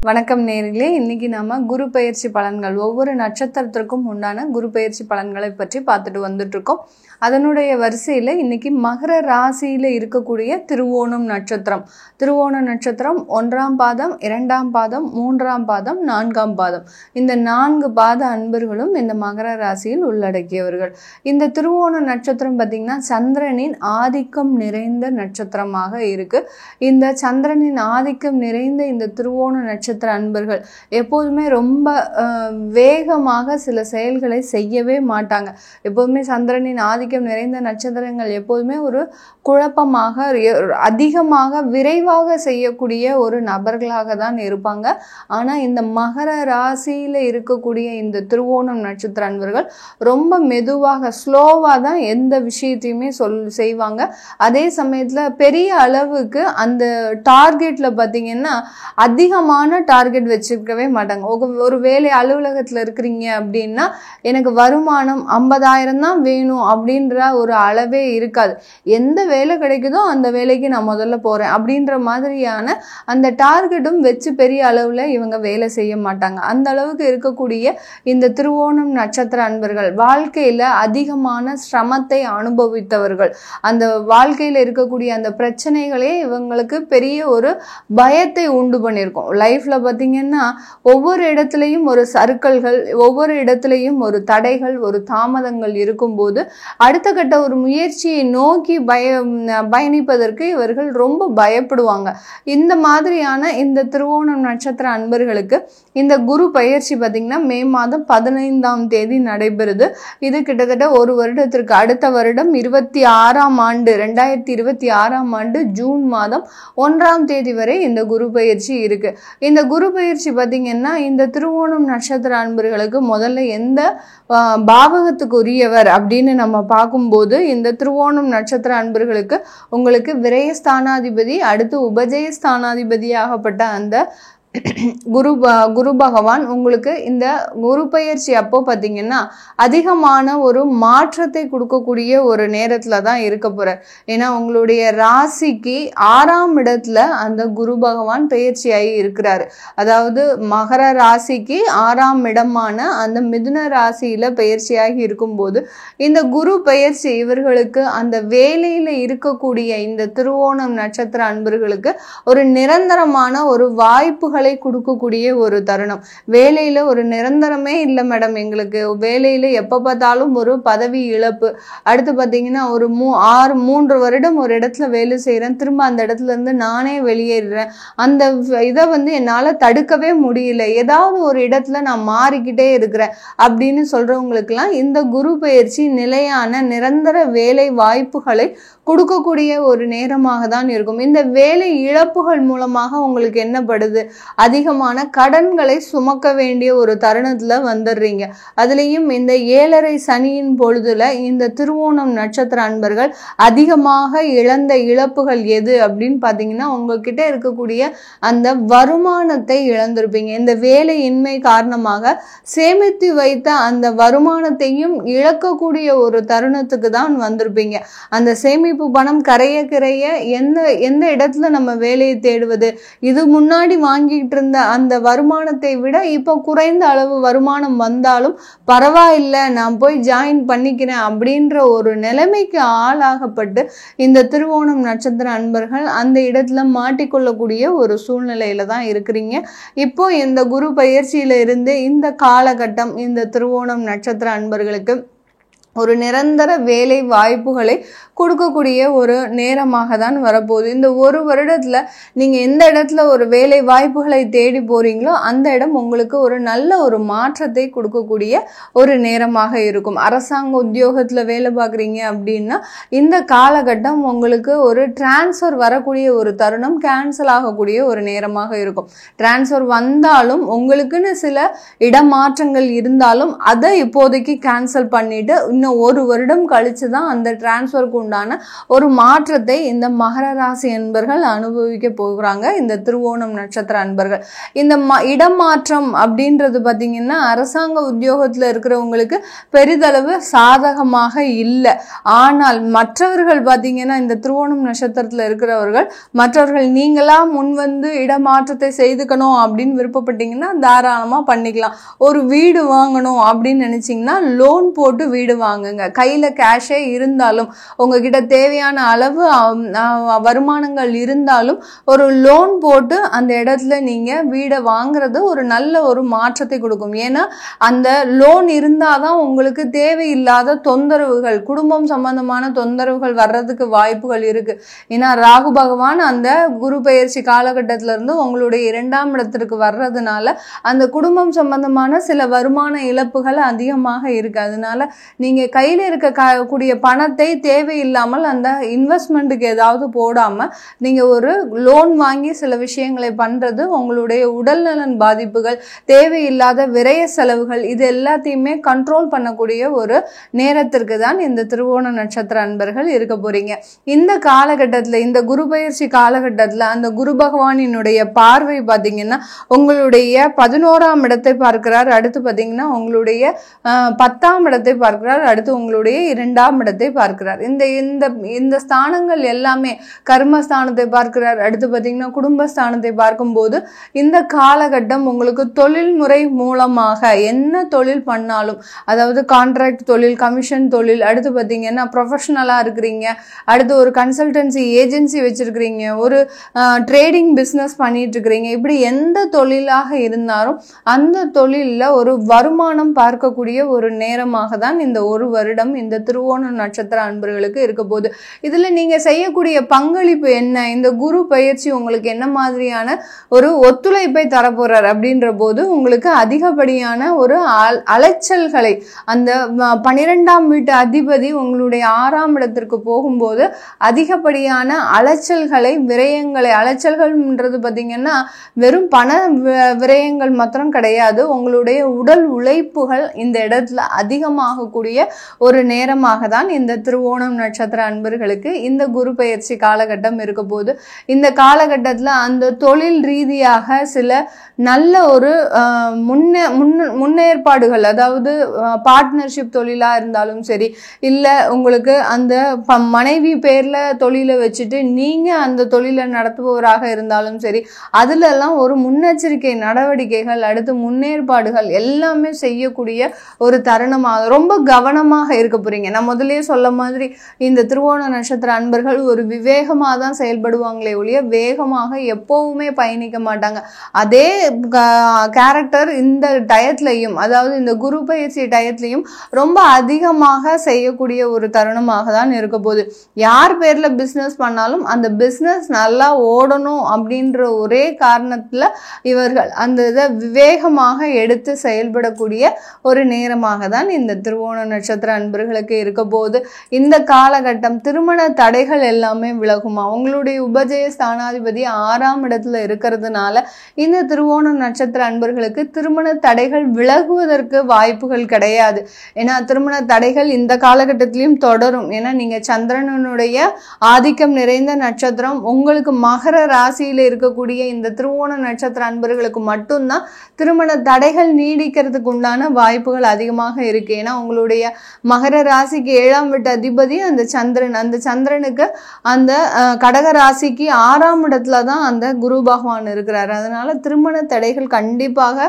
வணக்கம் நேயர்களே, இன்னைக்கு நாம குரு பெயர்ச்சி பலன்கள் ஒவ்வொரு நட்சத்திரத்திற்கும் உண்டான குரு பெயர்ச்சி பலன்களை பற்றி பார்த்துட்டு வந்துட்டு இருக்கோம். அதனுடைய வரிசையில இன்னைக்கு மகர ராசியில இருக்கக்கூடிய திருவோணம் நட்சத்திரம். திருவோண நட்சத்திரம் 1ஆம் பாதம், 2ஆம் பாதம், 3ஆம் பாதம், 4ஆம் பாதம். இந்த 4 பாத அன்பர்களும் இந்த மகர ராசியில் உள்ளடக்கியவர்கள். இந்த திருவோண நட்சத்திரம் பார்த்தீங்கன்னா சந்திரனின் ஆதிக்கம் நிறைந்த நட்சத்திரமாக இருக்கு. இந்த சந்திரனின் ஆதிக்கம் நிறைந்த இந்த திருவோண நட்சத்திர அன்பர்கள் எப்போதுமே ரொம்ப வேகமாக சில செயல்களை செய்யவே மாட்டாங்க. எப்போதுமே சந்திரனின் ஆதிக்கம் நிறைந்த நட்சத்திரங்கள் எப்போதுமே ஒரு குழப்பமாக அதிகமாக விரைவாக செய்யக்கூடிய ஒரு நபர்களாக தான் இருப்பாங்க. ஆனா இந்த மகர ராசியில இருக்கக்கூடிய இந்த திருவோணம் நட்சத்திர அன்பர்கள் ரொம்ப மெதுவாக ஸ்லோவா தான் எந்த விஷயத்தையுமே செய்வாங்க. அதே சமயத்துல பெரிய அளவுக்கு அந்த டார்கெட்ல பாத்தீங்கன்னா அதிகமான டார்கெட் வச்சிருக்கவே மாட்டாங்க. ஒரு வேலை அலுவலகத்துல இருக்கிறீங்க அப்படின்னா எனக்கு வருமானம் 50,000 தான் வேணும் அப்படின்ற ஒரு அளவே இருக்காது. எந்த வேலை கிடைக்குதோ அந்த வேலைக்கு நான் முதல்ல போறேன் அப்படின்ற மாதிரியான அந்த டார்கெட்டும் வச்சு பெரிய அளவுல இவங்க வேலை செய்ய மாட்டாங்க. அந்த அளவுக்கு இருக்கக்கூடிய இந்த திருவோணம் நட்சத்திர அன்பர்கள் வாழ்க்கையில அதிகமான சிரமத்தை அனுபவித்தவர்கள். அந்த வாழ்க்கையில இருக்கக்கூடிய அந்த பிரச்சனைகளே இவங்களுக்கு பெரிய ஒரு பயத்தை உண்டு பண்ணியிருக்கும். லைஃப்ல பாத்தீங்கன்னா ஒவ்வொரு இடத்துலையும் ஒரு சறுக்கல்கள், ஒவ்வொரு இடத்துலையும் ஒரு தடைகள், ஒரு தாமதங்கள் இருக்கும்போது அடுத்த கட்ட ஒரு முயற்சியை நோக்கி பயணிப்பதற்கு இவர்கள் ரொம்ப பயப்படுவாங்க. இந்த மாதிரியான இந்த திருவோணம் நட்சத்திர அன்பர்களுக்கு இந்த குரு பயிற்சி பாத்தீங்கன்னா மே மாதம் 15ஆம் தேதி நடைபெறுது. இது கிட்டத்தட்ட ஒரு வருடத்திற்கு அடுத்த வருடம் 2026ஆம் ஆண்டு ஜூன் மாதம் 1ஆம் தேதி வரை இந்த குரு பயிற்சி இருக்கு. இந்த குரு பயிற்சி பாத்தீங்கன்னா இந்த திருவோணம் நட்சத்திர அன்பர்களுக்கு முதல்ல எந்த பாவகத்துக்கு உரியவர் அப்படின்னு நம்ம பார்க்கும்போது இந்த திருவோணம் நட்சத்திர அன்பர்களுக்கு உங்களுக்கு விரயஸ்தானாதிபதி, அடுத்து உபஜயஸ்தானாதிபதியாகப்பட்ட அந்த குரு பகவான் உங்களுக்கு இந்த குரு பயிற்சி அப்போ பாத்தீங்கன்னா அதிகமான ஒரு மாற்றத்தை கொடுக்கக்கூடிய ஒரு நேரத்துல தான் இருக்க போறார். ஏன்னா உங்களுடைய ராசிக்கு 6ஆம் இடத்துல அந்த குரு பகவான் பயிற்சியாகி இருக்கிறாரு. அதாவது மகர ராசிக்கு 6ஆம் இடமான அந்த மிதுன ராசியில பயிற்சியாகி இருக்கும்போது இந்த குரு பயிற்சி இவர்களுக்கு அந்த வேலையில இருக்கக்கூடிய இந்த திருவோணம் நட்சத்திர அன்பர்களுக்கு ஒரு நிரந்தரமான ஒரு வாய்ப்புகள் கொடுக்கக்கூடிய ஒரு தருணம். வேலையில ஒரு நிரந்தரமே இல்லை மேடம், எங்களுக்கு வேலையில எப்ப பார்த்தாலும் ஒரு பதவி இழப்பு, அடுத்து பாத்தீங்கன்னா ஒரு 3 வருடம் ஒரு இடத்துல வேலை செய்யறேன், திரும்ப அந்த இடத்துல இருந்து நானே வெளியேறேன், அந்த இதை என்னால தடுக்கவே முடியல, ஏதாவது ஒரு இடத்துல நான் மாறிக்கிட்டே இருக்கிறேன் அப்படின்னு சொல்றவங்களுக்கு எல்லாம் இந்த குரு பயிற்சி நிலையான நிரந்தர வேலை வாய்ப்புகளை கொடுக்கக்கூடிய ஒரு நேரமாக தான் இருக்கும். இந்த வேலை இழப்புகள் மூலமாக உங்களுக்கு என்ன படுது, அதிகமான கடன்களை சுமக்க வேண்டிய ஒரு தருணத்துல வந்துடுறீங்க. அதுலயும் இந்த 7.5 சனியின் பொழுதுல இந்த திருவோணம் நட்சத்திர அன்பர்கள் அதிகமாக இழந்த இழப்புகள் எது அப்படின்னு பாத்தீங்கன்னா உங்ககிட்ட இருக்கக்கூடிய அந்த வருமானத்தை இழந்திருப்பீங்க. இந்த வேலையின்மை காரணமாக சேமித்து வைத்த அந்த வருமானத்தையும் இழக்கக்கூடிய ஒரு தருணத்துக்கு தான் வந்திருப்பீங்க. அந்த சேமிப்பு பணம் கரைய எந்த இடத்துல நம்ம வேலையை தேடுவது, இது முன்னாடி வாங்கிட்டு இருந்த அந்த வருமானத்தை விட இப்ப குறைந்த அளவு வருமானம் வந்தாலும் பரவாயில்லை, நான் போய் ஜாயின் பண்ணிக்கிறேன் அப்படின்ற ஒரு நிலைமைக்கு ஆளாகப்பட்டு இந்த திருவோணம் நட்சத்திர அன்பர்கள் அந்த இடத்துல மாட்டிக்கொள்ளக்கூடிய ஒரு சூழ்நிலையில தான் இருக்கிறீங்க. இப்போ இந்த குரு பயிற்சியில இருந்து இந்த காலகட்டம் இந்த திருவோணம் நட்சத்திர அன்பர்களுக்கு ஒரு நிரந்தர வேலை வாய்ப்புகளை கொடுக்கக்கூடிய ஒரு நேரமாக தான் வரப்போகுது. இந்த ஒரு வருடத்துல நீங்க எந்த இடத்துல ஒரு வேலை வாய்ப்புகளை தேடி போறீங்களோ அந்த இடம் உங்களுக்கு ஒரு நல்ல ஒரு மாற்றத்தை கொடுக்கக்கூடிய ஒரு நேரமாக இருக்கும். அரசாங்க உத்தியோகத்துல வேலை பார்க்குறீங்க அப்படின்னா இந்த காலகட்டம் உங்களுக்கு ஒரு டிரான்ஸ்ஃபர் வரக்கூடிய ஒரு தருணம், கேன்சல் ஆகக்கூடிய ஒரு நேரமாக இருக்கும். டிரான்ஸ்ஃபர் வந்தாலும் உங்களுக்குன்னு சில இடமாற்றங்கள் இருந்தாலும் அதை இப்போதைக்கு கேன்சல் பண்ணிட்டு இன்னும் 1 வருடம் கழிச்சு தான் அந்த டிரான்ஸ்ஃபருக்கு உண்டான ஒரு மாற்றத்தை இந்த மகர ராசி அன்பர்கள் அனுபவிக்க போகிறாங்க. இந்த திருவோணம் நட்சத்திர அன்பர்கள் இந்த இடமாற்றம் அப்படின்றது பார்த்தீங்கன்னா அரசாங்க உத்தியோகத்தில் இருக்கிறவங்களுக்கு பெரிதளவு சாதகமாக இல்லை. ஆனால் மற்றவர்கள் பார்த்தீங்கன்னா இந்த திருவோணம் நட்சத்திரத்தில் இருக்கிறவர்கள் மற்றவர்கள் நீங்களா முன் வந்து இடமாற்றத்தை செய்துக்கணும் அப்படின்னு விருப்பப்பட்டீங்கன்னா தாராளமாக பண்ணிக்கலாம். ஒரு வீடு வாங்கணும் அப்படின்னு நினைச்சிங்கன்னா லோன் போட்டு வீடு வாங்குங்க. கையில் கேஷே இருந்தாலும் உங்ககிட்ட தேவையான அளவு வருமானங்கள் இருந்தாலும் ஒரு லோன் போட்டு அந்த இடத்துல நீங்கள் வீடை வாங்குறது ஒரு நல்ல ஒரு மாற்றத்தை கொடுக்கும். ஏன்னா அந்த லோன் இருந்தாதான் உங்களுக்கு தேவையில்லாத தொந்தரவுகள், குடும்பம் சம்பந்தமான தொந்தரவுகள் வர்றதுக்கு வாய்ப்புகள் இருக்கு. ஏன்னா ராகு பகவான் அந்த குரு பெயர்ச்சி காலகட்டத்தில இருந்து உங்களுடைய 2ஆம் இடத்திற்கு வர்றதுனால அந்த குடும்பம் சம்பந்தமான சில வருமான இழப்புகள் அதிகமாக இருக்கு. அதனால நீங்க கையில இருக்கக்கூடிய பணத்தை தேவையில்லாமல் அந்த இன்வெஸ்ட்மெண்ட்டுக்கு ஏதாவது போடாம நீங்க ஒரு லோன் வாங்கி சில விஷயங்களை பண்றது உங்களுடைய உடல் நலன் பாதிப்புகள், தேவையில்லாத விரய செலவுகள் இது எல்லாத்தையுமே கண்ட்ரோல் பண்ணக்கூடிய ஒரு நேரத்திற்கு தான் இந்த திருவோண நட்சத்திர அன்பர்கள் இருக்க போறீங்க. இந்த காலகட்டத்தில் இந்த குரு பயிற்சி காலகட்டத்தில் அந்த குரு பகவானினுடைய பார்வை பார்த்தீங்கன்னா உங்களுடைய 11ஆம் இடத்தை பார்க்கிறார். அடுத்து பார்த்தீங்கன்னா உங்களுடைய 10ஆம் இடத்தை பார்க்கிறார். அடுத்து உங்களுடைய 2ஆம் இடத்தை பார்க்கிறார். இந்த இந்த இந்த ஸ்தானங்கள் எல்லாமே கர்மஸ்தானத்தை பார்க்கிறார். அடுத்து பார்த்தீங்கன்னா குடும்பஸ்தானத்தை பார்க்கும்போது இந்த காலகட்டம் உங்களுக்கு தொழில்முறை மூலமாக என்ன தொழில் பண்ணாலும், அதாவது கான்ட்ராக்ட் தொழில், கமிஷன் தொழில், அடுத்து பார்த்தீங்கன்னா ப்ரொஃபஷனலாக இருக்கிறீங்க, அடுத்து ஒரு கன்சல்டன்சி ஏஜென்சி வச்சிருக்கிறீங்க, ஒரு ட்ரேடிங் பிஸ்னஸ் பண்ணிட்டு இருக்கிறீங்க, இப்படி எந்த தொழிலாக இருந்தாலும் அந்த தொழிலில் ஒரு வருமானம் பார்க்கக்கூடிய ஒரு நேரமாக தான் இந்த 1 வருடம் இந்த திருவோண நட்சத்திர அன்பர்களுக்கு இருக்க போகுது. இதில் நீங்கள் செய்யக்கூடிய பங்களிப்பு என்ன, இந்த குரு பயிற்சி உங்களுக்கு என்ன மாதிரியான ஒரு ஒத்துழைப்பை தரப்போறார் அப்படின்ற போது உங்களுக்கு அதிகப்படியான ஒரு அலைச்சல்களை, அந்த 12ஆம் வீட்டு அதிபதி உங்களுடைய 6ஆம் இடத்திற்கு போகும்போது அதிகப்படியான அலைச்சல்களை, விரயங்களை, அலைச்சல்கள்ன்றது பார்த்தீங்கன்னா வெறும் பண விரயங்கள் மாத்திரம் கிடையாது, உங்களுடைய உடல் உழைப்புகள் இந்த இடத்துல அதிகமாகக்கூடிய ஒரு நேரமாக தான் இந்த திருவோணம் நட்சத்திர அன்பர்களுக்கு இந்த குரு பயிற்சி காலகட்டம் இருக்க போது. இந்த காலகட்டத்தில் அந்த தொழில் ரீதியாக சில நல்ல ஒரு முன்னேற்பாடுகள், அதாவது பார்ட்னர்ஷிப் தொழிலாக இருந்தாலும் சரி, இல்லை உங்களுக்கு அந்த மனைவி பேரில் தொழிலை வச்சுட்டு நீங்கள் அந்த தொழிலை நடத்துபவராக இருந்தாலும் சரி, அதிலெல்லாம் ஒரு முன்னெச்சரிக்கை நடவடிக்கைகள், அடுத்து முன்னேற்பாடுகள் எல்லாமே செய்யக்கூடிய ஒரு தருணமாக ரொம்ப கவனமாக இருக்க போறீங்க. நான் முதலே சொல்ல மாதிரி இந்த திருவோண நட்சத்திர அன்பர்கள் ஒரு விவேகமாக தான் செயல்படுவாங்களே ஒழிய வேகமாக எப்பவுமே பயணிக்க மாட்டாங்க. அதே கேரக்டர் இந்த டயத்லையும், அதாவது இந்த குரு பயிற்சி டயத்லையும் ரொம்ப அதிகமாக செய்யக்கூடிய ஒரு தருணமாக தான் இருக்க போகுது. யார் பேர்ல பிஸ்னஸ் பண்ணாலும் அந்த பிஸ்னஸ் நல்லா ஓடணும் அப்படின்ற ஒரே காரணத்துல இவர்கள் அந்த இதை விவேகமாக எடுத்து செயல்படக்கூடிய ஒரு நேரமாக தான் இந்த திருவோண நட்சத்திர அன்பர்களுக்கு இருக்க போது. இந்த காலகட்டம் திருமண தடைகள் எல்லாமே விலகுமா. உங்களுடைய உபஜய ஸ்தானாதிபதி 6ஆம் இடத்துல இருக்கிறதுனால இந்த திருவோண நட்சத்திர அன்பர்களுக்கு திருமண தடைகள் விலகுவதற்கு வாய்ப்புகள் கிடையாது. ஏன்னா திருமண தடைகள் இந்த காலகட்டத்திலையும் தொடரும். ஏன்னா நீங்க சந்திரனுடைய ஆதிக்கம் நிறைந்த நட்சத்திரம், உங்களுக்கு மகர ராசியில இருக்கக்கூடிய இந்த திருவோண நட்சத்திர அன்பர்களுக்கு மட்டும்தான் திருமண தடைகள் நீடிக்கிறதுக்கு உண்டான வாய்ப்புகள் அதிகமாக இருக்கு. ஏன்னா உங்களுடைய மகர ராசிக்கு 7ஆம் வீட்டு அதிபதி அந்த சந்திரன், அந்த சந்திரனுக்கு அந்த கடக ராசிக்கு 6ஆம் இடத்துல தான் அந்த குரு பகவான் இருக்கிறார். அதனால திருமண தடைகள் கண்டிப்பாக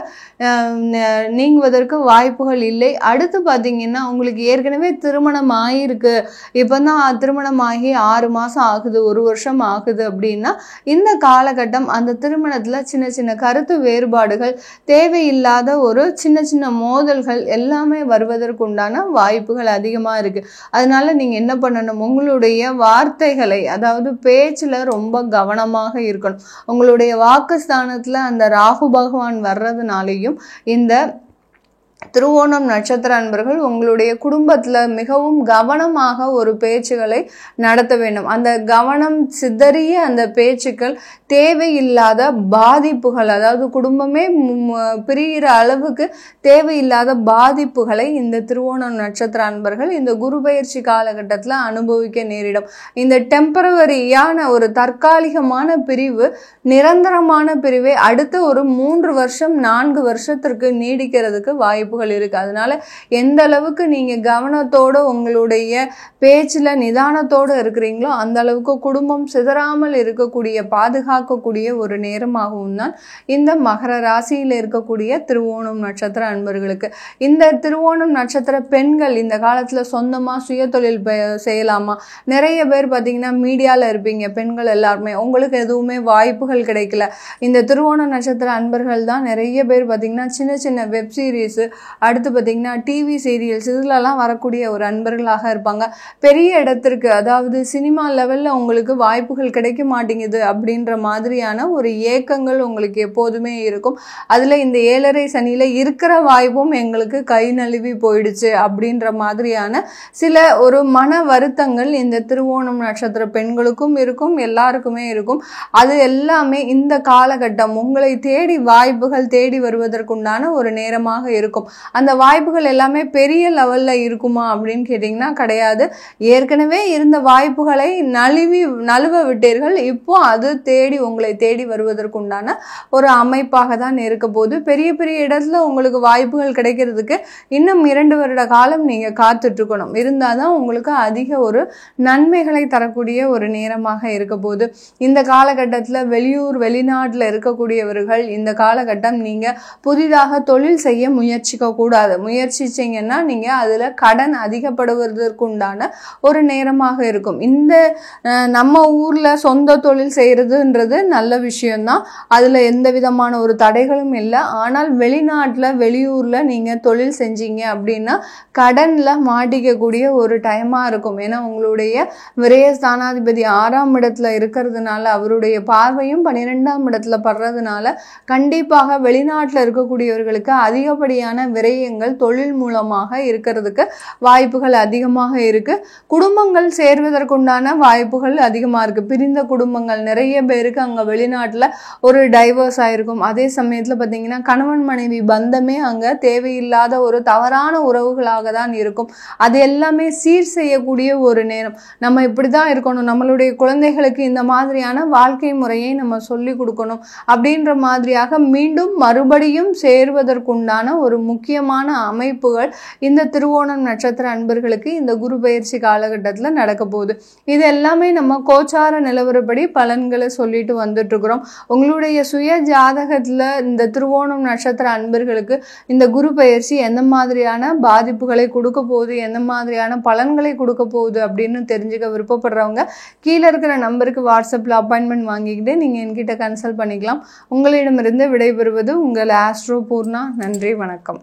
நீங்குவதற்கு வாய்ப்புகள் இல்லை. அடுத்து பார்த்தீங்கன்னா உங்களுக்கு ஏற்கனவே திருமணம் ஆகிருக்கு, இப்போதான் திருமணம் ஆகி 6 மாதம் ஆகுது, 1 வருஷம் ஆகுது அப்படின்னா இந்த காலகட்டம் அந்த திருமணத்தில் சின்ன சின்ன கருத்து வேறுபாடுகள், தேவையில்லாத ஒரு சின்ன சின்ன மோதல்கள் எல்லாமே வருவதற்கு உண்டான வாய்ப்புகள் அதிகமாக இருக்குது. அதனால நீங்கள் என்ன பண்ணணும், உங்களுடைய வார்த்தைகளை, அதாவது பேச்சில் ரொம்ப கவனமாக இருக்கணும். உங்களுடைய வாக்குஸ்தானத்தில் அந்த ராகு பகவான் வர்றதுனாலையும் இந்த திருவோணம் நட்சத்திர அன்பர்கள் உங்களுடைய குடும்பத்துல மிகவும் கவனமாக ஒரு பேச்சுகளை நடத்த வேண்டும். அந்த கவனம் சிதறிய அந்த பேச்சுக்கள் தேவையில்லாத பாதிப்புகள், அதாவது குடும்பமே பிரிகிற அளவுக்கு தேவையில்லாத பாதிப்புகளை இந்த திருவோணம் நட்சத்திர அன்பர்கள் இந்த குரு பயிற்சி காலகட்டத்துல அனுபவிக்க நேரிடும். இந்த டெம்பரவரியான ஒரு தற்காலிகமான பிரிவு நிரந்தரமான பிரிவை அடுத்த ஒரு 3 வருஷம் 4 வருஷத்திற்கு நீடிக்கிறதுக்கு வாய்ப்புகள் இருக்கு. அதனால எந்த அளவுக்கு நீங்க கவனத்தோட உங்களுடைய பேச்சுல நிதானத்தோட இருக்கிறீங்களோ அந்த அளவுக்கு குடும்பம் சிதறாமல் இருக்கக்கூடிய பாதுகாக்கக்கூடிய ஒரு நேரமாகவும் தான் இந்த மகர ராசியில இருக்கக்கூடிய திருவோணம் நட்சத்திர அன்பர்களுக்கு. இந்த திருவோணம் நட்சத்திர பெண்கள் இந்த காலத்துல சொந்தமா சுய தொழில் செய்யலாமா? நிறைய பேர் பாத்தீங்கன்னா மீடியால இருப்பீங்க, பெண்கள் எல்லாருமே, உங்களுக்கு எதுவுமே வாய்ப்புகள் கிடைக்கல. இந்த திருவோணம் நட்சத்திர அன்பர்கள் தான் நிறைய பேர் பாத்தீங்கன்னா சின்ன சின்ன வெப் சீரிஸ், அடுத்து பார்த்தீங்கன்னா டிவி சீரியல்ஸ் இதுலலாம் வரக்கூடிய ஒரு அன்பர்களாக இருப்பாங்க. பெரிய இடத்திற்கு, அதாவது சினிமா லெவலில் உங்களுக்கு வாய்ப்புகள் கிடைக்க மாட்டேங்குது அப்படின்ற மாதிரியான ஒரு ஏக்கங்கள் உங்களுக்கு எப்போதுமே இருக்கும். அதில் இந்த 7.5 சனியில் இருக்கிற வாய்ப்பும் எங்களுக்கு கை நழுவி போயிடுச்சு அப்படின்ற மாதிரியான சில ஒரு மன வருத்தங்கள் இந்த திருவோணம் நட்சத்திர பெண்களுக்கும் இருக்கும், எல்லாருக்குமே இருக்கும். அது எல்லாமே இந்த காலகட்டம் உங்களை தேடி வாய்ப்புகள் தேடி வருவதற்குண்டான ஒரு நேரமாக இருக்கும். அந்த வாய்ப்புகள் எல்லாமே பெரிய லெவல்ல இருக்குமா அப்படின்னு கேட்டீங்கன்னா கிடையாது. ஏற்கனவே இருந்த வாய்ப்புகளை நழுவ விட்டீர்கள். இப்போ அது உங்களை தேடி வருவதற்குண்டான ஒரு அமைப்பாக தான் இருக்க போது. பெரிய பெரிய இடத்துல உங்களுக்கு வாய்ப்புகள் கிடைக்கிறதுக்கு இன்னும் 2 வருட காலம் நீங்க காத்துட்டு இருக்கணும். இருந்தாதான் உங்களுக்கு அதிக ஒரு நன்மைகளை தரக்கூடிய ஒரு நேரமாக இருக்க போது. இந்த காலகட்டத்துல வெளியூர் வெளிநாட்டுல இருக்கக்கூடியவர்கள் இந்த காலகட்டம் நீங்க புதிதாக தொழில் செய்ய முயற்சிக்க கூடாது. முயற்சிச்சீங்கன்னா நீங்க அதுல கடன் அதிகப்படுவதற்குண்டான ஒரு நேரமாக இருக்கும். இந்த நம்ம ஊர்ல சொந்த தொழில் செய்யறதுன்றது நல்ல விஷயம்தான், அதுல எந்த விதமான ஒரு தடைகளும் இல்லை. ஆனால் வெளிநாட்டுல வெளியூர்ல நீங்க தொழில் செஞ்சீங்க அப்படின்னா கடன்ல மாட்டிக்கக்கூடிய ஒரு டைமா இருக்கும். ஏன்னா உங்களுடைய விரய ஸ்தானாதிபதி 6ஆம் இடத்துல இருக்கிறதுனால, அவருடைய பார்வையும் 12ஆம் இடத்துல படுறதுனால கண்டிப்பாக வெளிநாட்டுல இருக்கக்கூடியவர்களுக்கு அதிகப்படியான விரயங்கள் தொழில் மூலமாக இருக்கிறதுக்கு வாய்ப்புகள் அதிகமாக இருக்கு. குடும்பங்கள் சேர்வதற்குண்டான வாய்ப்புகள் அதிகமா இருக்கு. பிரிந்த குடும்பங்கள் நிறைய பேருக்கு அங்க வெளிநாட்டுல ஒரு டைவர்ஸ் ஆயிருக்கும். அதே சமயத்துல பாத்தீங்கன்னா கணவன் மனைவி பந்தமே அங்க தேவையில்லாத ஒரு தவறான உறவுகளாக தான் இருக்கும். அது எல்லாமே சீர் செய்யக்கூடிய ஒரு நேரம். நம்ம இப்படிதான் இருக்கணும், நம்மளுடைய குழந்தைகளுக்கு இந்த மாதிரியான வாழ்க்கை முறையை நம்ம சொல்லி கொடுக்கணும் அப்படின்ற மாதிரியாக மீண்டும் மறுபடியும் சேர்வதற்குண்டான ஒரு முக்கியமான அமைப்புகள் இந்த திருவோணம் நட்சத்திர அன்பர்களுக்கு இந்த குரு பயிற்சி காலகட்டத்தில் நடக்க போகுது. இது எல்லாமே நம்ம கோச்சார நிலவரப்படி பலன்களை சொல்லிட்டு வந்துட்டு இருக்கிறோம். உங்களுடைய சுய ஜாதகத்துல இந்த திருவோணம் நட்சத்திர அன்பர்களுக்கு இந்த குரு பயிற்சி எந்த மாதிரியான பாதிப்புகளை கொடுக்க போகுது, எந்த மாதிரியான பலன்களை கொடுக்க போகுது அப்படின்னு தெரிஞ்சுக்க விருப்பப்படுறவங்க கீழே இருக்கிற நம்பருக்கு வாட்ஸ்அப்ல அப்பாயின்மெண்ட் வாங்கிக்கிட்டு நீங்க என்கிட்ட கன்சல்ட் பண்ணிக்கலாம். உங்களிடமிருந்து விடைபெறுவது உங்கள் ஆஸ்ட்ரோ பூர்ணா. நன்றி, வணக்கம்.